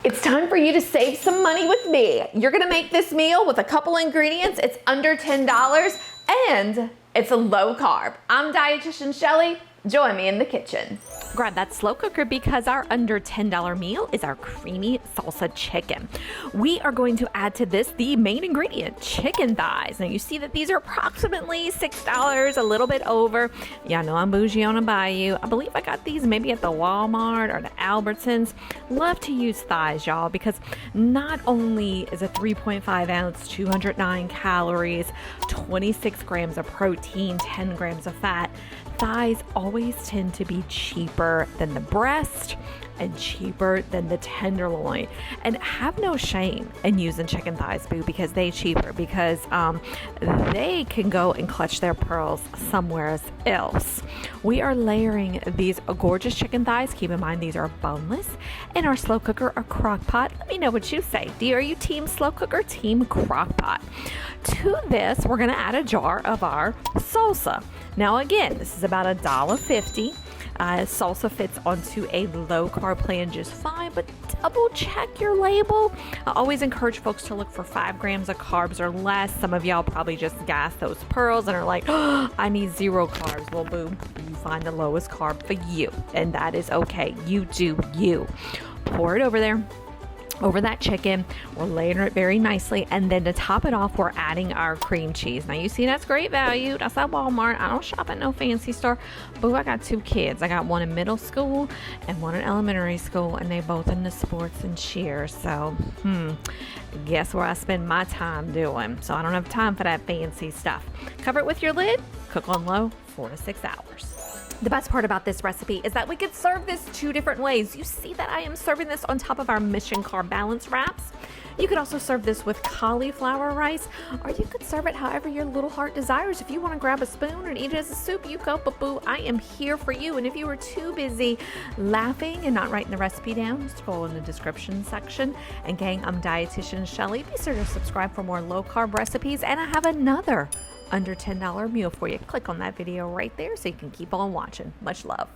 It's time for you to save some money with me. You're gonna make this meal with a couple ingredients. It's under $10 and it's a low carb. I'm Dietitian Shelly. Join me in the kitchen. Grab that slow cooker because our under $10 meal is our creamy salsa chicken. We are going to add to this the main ingredient, chicken thighs. Now you see that these are approximately $6, a little bit over. Yeah, I know I'm bougie on a bayou. I believe I got these maybe at the Walmart or the Albertsons. Love to use thighs, y'all, because not only is a 3.5 ounce, 209 calories, 26 grams of protein, 10 grams of fat, thighs always tend to be cheaper than the breast and cheaper than the tenderloin. And have no shame in using chicken thighs, boo, because they cheaper, because they can go and clutch their pearls somewhere else. We are layering these gorgeous chicken thighs. Keep in mind these are boneless in our slow cooker or crock pot. Let me know what you say. Are you team slow cooker, team crock pot? To this, we're gonna add a jar of our salsa. Now again, this is about $1.50. Salsa fits onto a low carb plan just fine, but double check your label. I always encourage folks to look for 5 grams of carbs or less. Some of y'all probably just gas those pearls and are like, oh, I need 0 carbs. Well, boom, you find the lowest carb for you, and that is okay. You do you. Pour it over there. Over that chicken, we're layering it very nicely, and then to top it off, we're adding our cream cheese. Now you see that's great value. That's at Walmart. I don't shop at no fancy store, but I got 2 kids. I got one in middle school and one in elementary school, and they both into sports and cheer. So, guess where I spend my time doing? So I don't have time for that fancy stuff. Cover it with your lid. Cook on low 4 to 6 hours. The best part about this recipe is that we could serve this 2 different ways. You see that I am serving this on top of our Mission Carb Balance wraps. You could also serve this with cauliflower rice, or you could serve it however your little heart desires. If you want to grab a spoon and eat it as a soup, you go, boo. I am here for you. And if you were too busy laughing and not writing the recipe down, scroll in the description section. And gang, I'm Dietitian Shelly. Be sure to subscribe for more low carb recipes, and I have another under $10 meal for you. Click on that video right there so you can keep on watching. Much love.